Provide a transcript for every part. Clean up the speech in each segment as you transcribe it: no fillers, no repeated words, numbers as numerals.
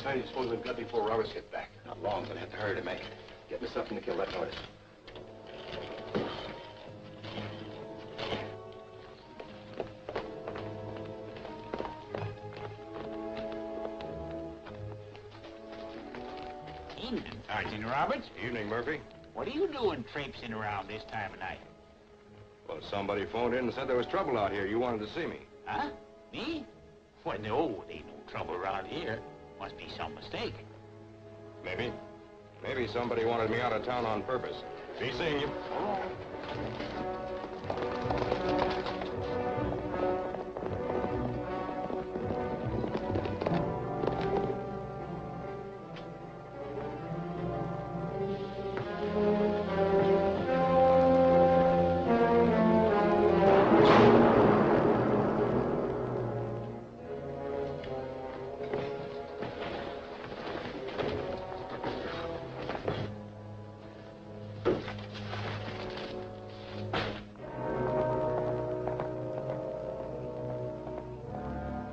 much time do you suppose we've got before Roberts get back? Not long. Gonna have to hurry to make it. Get me something to kill that noise. Evening, Sergeant Roberts. Evening, Murphy. What are you doing traipsing around this time of night? Well, somebody phoned in and said there was trouble out here. You wanted to see me. Huh? Me? Well, no, there ain't no trouble around here. Must be some mistake. Maybe. Maybe somebody wanted me out of town on purpose. Be seeing you.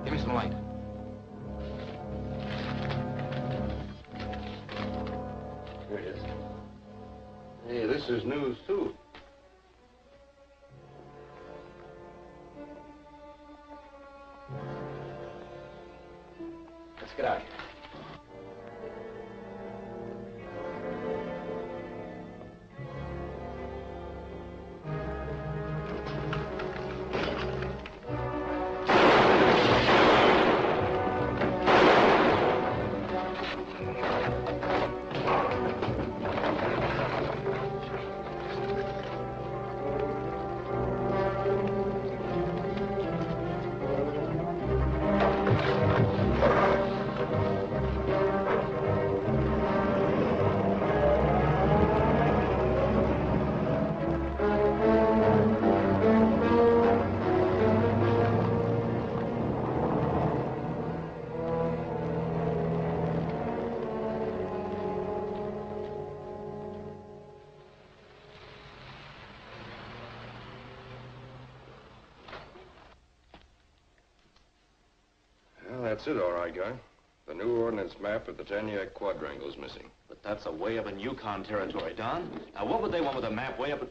Give me some light. Here it is. Hey, this is news, too. Let's get out of here. That's it, all right, guy. The new ordnance map of the Taniac Quadrangle's missing. But that's a way up in Yukon territory, Don. Now, what would they want with a map way up in...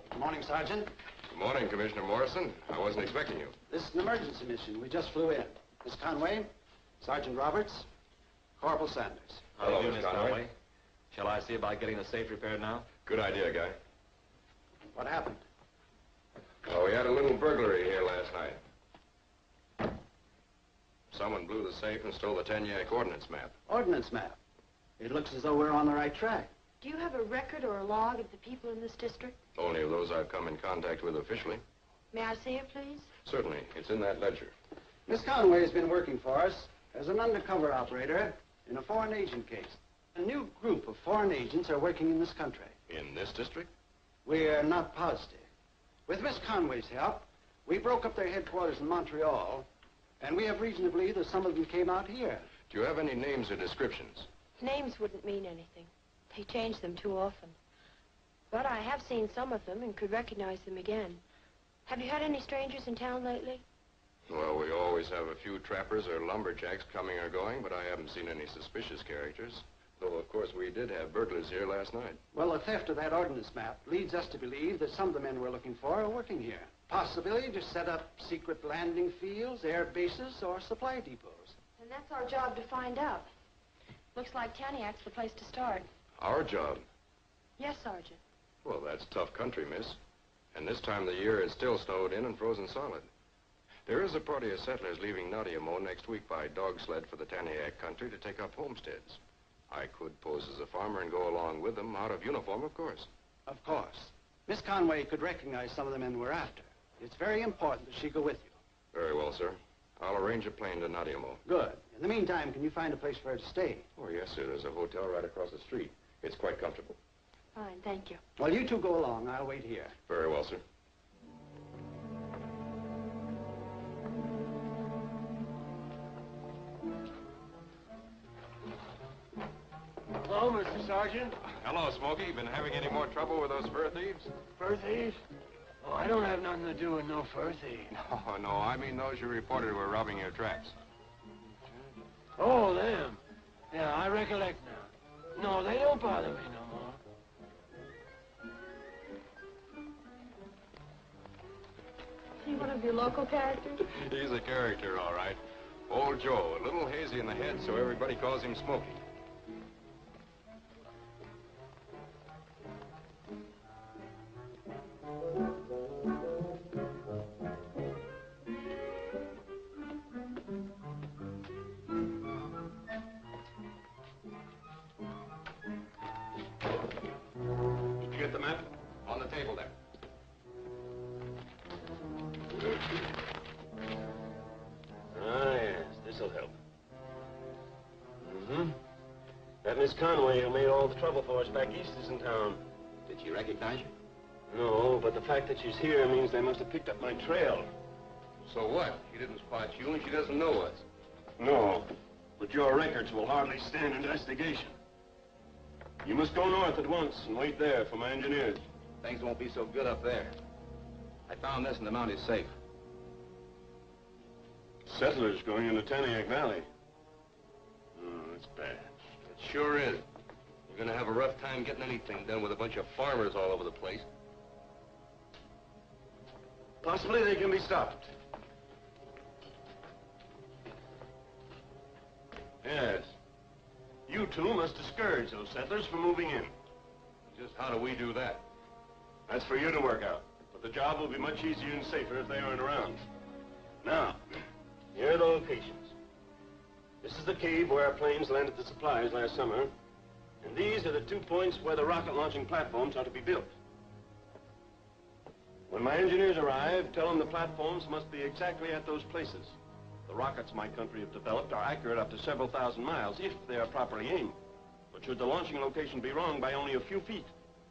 Good morning, Sergeant. Good morning, Commissioner Morrison. I wasn't expecting you. This is an emergency mission. We just flew in. Miss Conway, Sergeant Roberts, Corporal Sanders. Hello, Miss Conway. Shall I see about getting the safe repaired now? Good idea, guy. What happened? Oh, we had a little burglary here last night. Someone blew the safe and stole the Taniac ordnance map. Ordnance map. It looks as though we're on the right track. Do you have a record or a log of the people in this district? Only of those I've come in contact with officially. May I see it, please? Certainly. It's in that ledger. Miss Conway has been working for us as an undercover operator in a foreign agent case. A new group of foreign agents are working in this country. In this district? We're not positive. With Miss Conway's help, we broke up their headquarters in Montreal, and we have reason to believe that some of them came out here. Do you have any names or descriptions? Names wouldn't mean anything. They change them too often. But I have seen some of them and could recognize them again. Have you had any strangers in town lately? Well, we always have a few trappers or lumberjacks coming or going, but I haven't seen any suspicious characters. Though, of course, we did have burglars here last night. Well, the theft of that ordnance map leads us to believe that some of the men we're looking for are working here. Possibly to set up secret landing fields, air bases, or supply depots. And that's our job to find out. Looks like Taniac's the place to start. Our job? Yes, Sergeant. Well, that's tough country, miss. And this time of the year, it's still snowed in and frozen solid. There is a party of settlers leaving Nadiamo next week by dog sled for the Taniac country to take up homesteads. I could pose as a farmer and go along with them, out of uniform, of course. Of course. Miss Conway could recognize some of the men we're after. It's very important that she go with you. Very well, sir. I'll arrange a plane to Nadiamo. Good. In the meantime, can you find a place for her to stay? Oh, yes, sir. There's a hotel right across the street. It's quite comfortable. Fine, thank you. Well, you two go along. I'll wait here. Very well, sir. Hello, Mr. Sergeant. Hello, Smokey. Been having any more trouble with those fur thieves? Fur thieves? Oh, I don't have nothing to do with no fur thieves. No, I mean those you reported were robbing your traps. Oh, them. Yeah, I recollect now. No, they don't bother me no more. Is he one of your local characters? He's a character, all right. Old Joe, a little hazy in the head, so everybody calls him Smokey. Did you get the map? On the table there. Ah, yes, this'll help. Mm-hmm. That Miss Conway who made all the trouble for us back east is in town. Did she recognize you? No, but the fact that she's here means they must have picked up my trail. So what? She didn't spot you and she doesn't know us. No, but your records will hardly stand investigation. You must go north at once and wait there for my engineers. Things won't be so good up there. I found this in the mountain safe. Settlers going into Taniac Valley. Oh, that's bad. It sure is. You're gonna have a rough time getting anything done with a bunch of farmers all over the place. Possibly they can be stopped. Yes. You two must discourage those settlers from moving in. Just how do we do that? That's for you to work out. But the job will be much easier and safer if they aren't around. Now, here are the locations. This is the cave where our planes landed the supplies last summer. And these are the 2 points where the rocket launching platforms are to be built. When my engineers arrive, tell them the platforms must be exactly at those places. The rockets my country have developed are accurate up to several thousand miles if they are properly aimed. But should the launching location be wrong by only a few feet,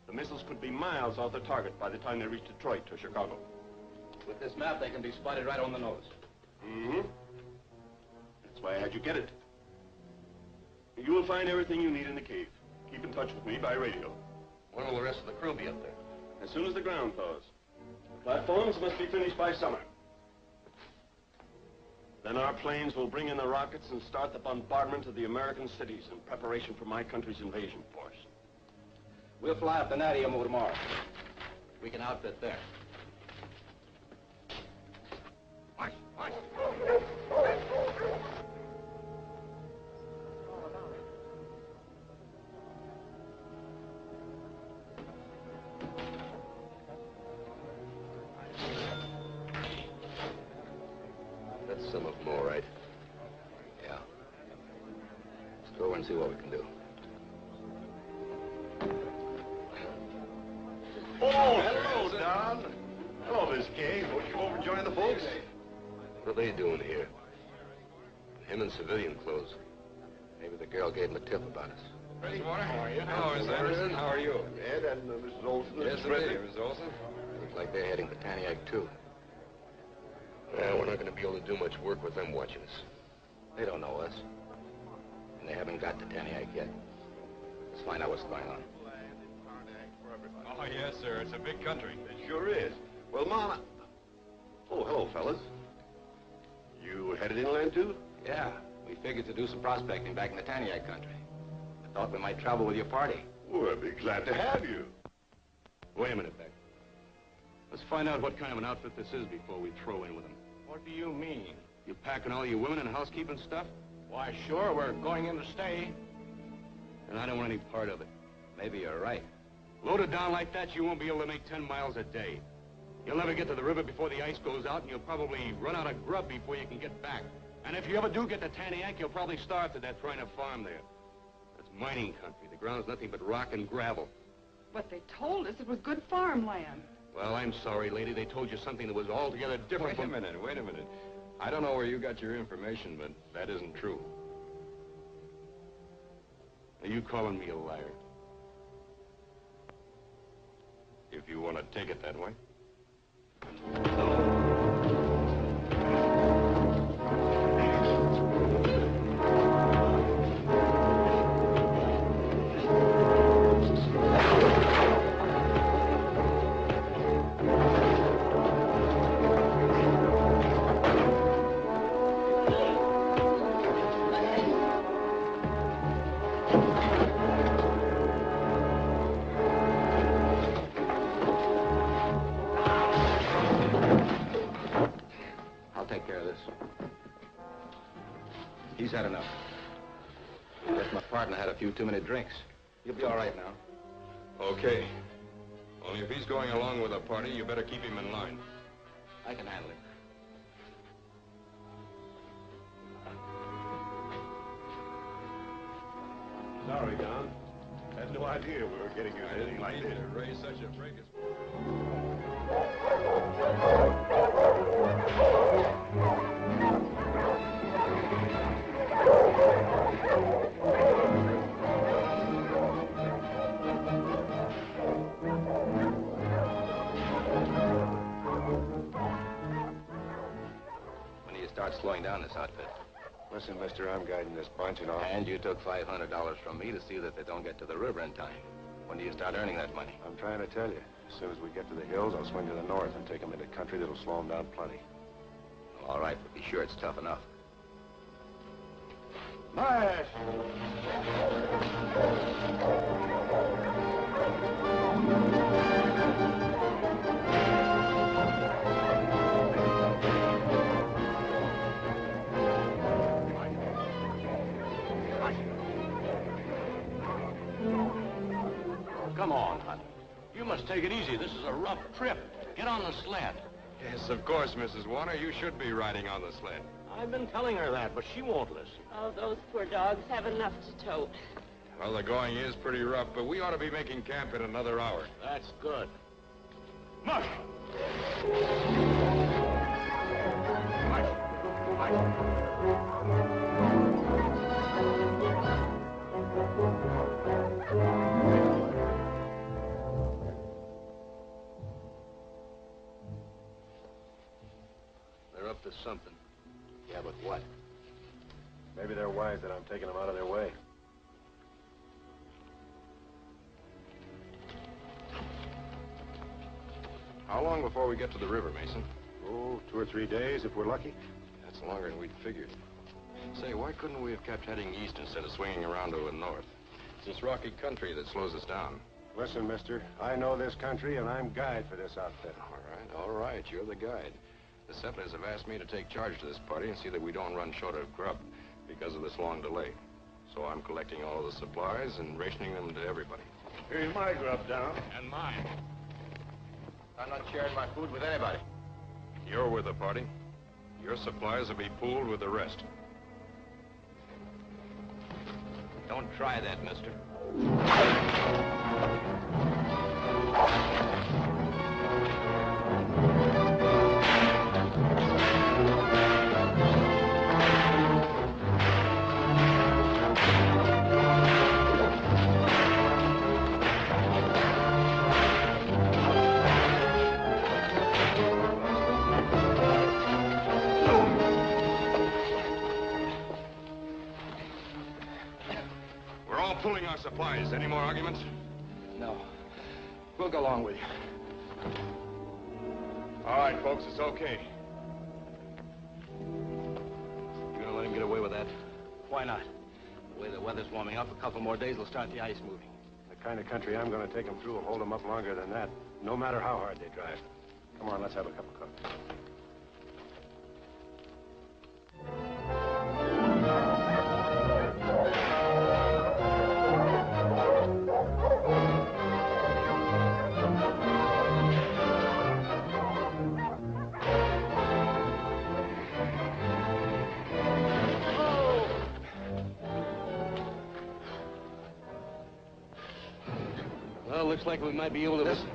the missiles could be miles off the target by the time they reach Detroit or Chicago. With this map, they can be spotted right on the nose. Mm-hmm. That's why I had you get it. You will find everything you need in the cave. Keep in touch with me by radio. When will the rest of the crew be up there? As soon as the ground thaws. The platforms must be finished by summer. Then our planes will bring in the rockets and start the bombardment of the American cities in preparation for my country's invasion force. We'll fly up to Nadiamo tomorrow. We can outfit there. March, march. That's some of them, all right. Yeah. Let's go over and see what we can do. Oh, hello, Don. Hello, Miss Kay. Won't you come over and join the folks? What are they doing here? Him in civilian clothes. Maybe the girl gave him a tip about us. Mr. Warner, how are you? Hello, Miss Anderson. How are you? Ed and Mrs. Olson. Yes, indeed, Miss Olson. Looks like they're heading to Taniac, too. Well, we're not going to be able to do much work with them watching us. They don't know us. And they haven't got to Taniac yet. Let's find out what's going on. Oh, yes, sir. It's a big country. It sure is. Well, Mama... Oh, hello, fellas. You headed inland, too? Yeah, we figured to do some prospecting back in the Taniac country. I thought we might travel with your party. Well, I'd be glad to have you. Wait a minute, Beck. Let's find out what kind of an outfit this is before we throw in with them. What do you mean? You packing all your women and housekeeping stuff? Why, sure, we're going in to stay. And I don't want any part of it. Maybe you're right. Loaded down like that, you won't be able to make 10 miles a day. You'll never get to the river before the ice goes out, and you'll probably run out of grub before you can get back. And if you ever do get to Taniac, you'll probably starve to death trying to farm there. That's mining country. The ground's nothing but rock and gravel. But they told us it was good farmland. Well, I'm sorry, lady. They told you something that was altogether different Wait a minute. I don't know where you got your information, but that isn't true. Are you calling me a liar? If you want to take it that way. he's had enough. I guess my partner had a few too many drinks. He'll be all right now. Okay. Only if he's going along with a party, you better keep him in line. I can handle him. Sorry, Don. Had no idea we were getting you anything like this. To raise such a fracas. When do you start slowing down this outfit? Listen, mister, I'm guiding this bunch and all. And you took $500 from me to see that they don't get to the river in time. When do you start earning that money? I'm trying to tell you. As soon as we get to the hills, I'll swing to the north and take them into country that'll slow them down plenty. Well, all right, but be sure it's tough enough. March! Come on, honey. You must take it easy. This is a rough trip. Get on the sled. Yes, of course, Mrs. Warner. You should be riding on the sled. I've been telling her that, but she won't listen. Oh, those poor dogs have enough to tote. Well, the going is pretty rough, but we ought to be making camp in another hour. That's good. Mush! They're up to something. Yeah, but what? Maybe they're wise that I'm taking them out of their way. How long before we get to the river, Mason? Oh, 2 or 3 days if we're lucky. That's longer than we'd figured. Say, why couldn't we have kept heading east instead of swinging around to the north? It's this rocky country that slows us down. Listen, mister, I know this country and I'm guide for this outfit. All right, you're the guide. The settlers have asked me to take charge of this party and see that we don't run short of grub because of this long delay. So I'm collecting all of the supplies and rationing them to everybody. Here's my grub, Don. And mine. I'm not sharing my food with anybody. You're with the party. Your supplies will be pooled with the rest. Don't try that, mister. Pulling our supplies. Any more arguments? No. We'll go along with you. All right, folks, it's okay. You gonna let him get away with that? Why not? The way the weather's warming up, a couple more days will start the ice moving. The kind of country I'm going to take them through will hold them up longer than that, no matter how hard they drive. Come on, let's have a cup of coffee. Well, looks like we might be able to listen.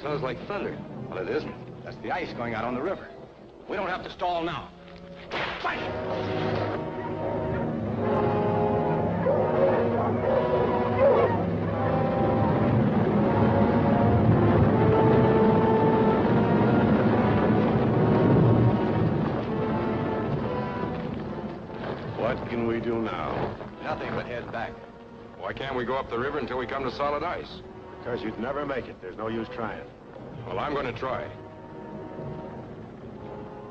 Sounds like thunder. Well, it isn't. That's the ice going out on the river. We don't have to stall now. Fight! What can we do now? Nothing but head back. Why can't we go up the river until we come to solid ice? Because you'd never make it. There's no use trying. Well, I'm going to try.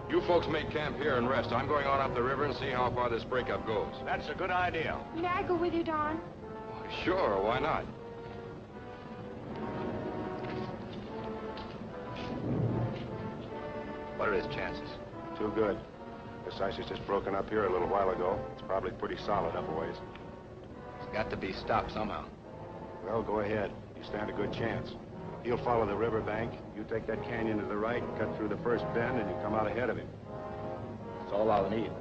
You folks make camp here and rest. I'm going on up the river and see how far this breakup goes. That's a good idea. May I go with you, Don? Sure, why not? What are his chances? Too good. This ice has just broken up here a little while ago. It's probably pretty solid up a ways. It's got to be stopped somehow. Well, go ahead. You stand a good chance. He'll follow the riverbank. You take that canyon to the right, cut through the first bend, and you come out ahead of him. That's all I'll need.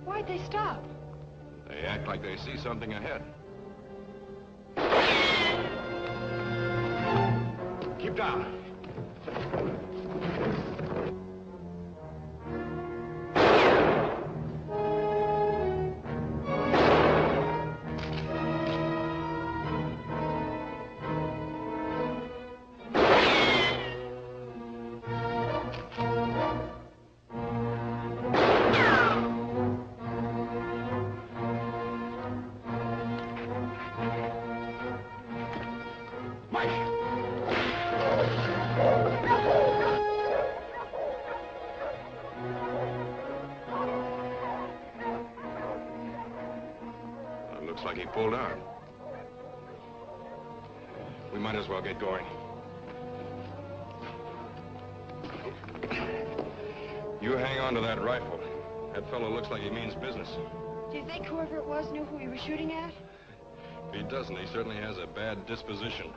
Why'd they stop? They act like they see something ahead. Keep down. Looks like he pulled out. We might as well get going. You hang on to that rifle. That fellow looks like he means business. Do you think whoever it was knew who he was shooting at? If he doesn't, he certainly has a bad disposition.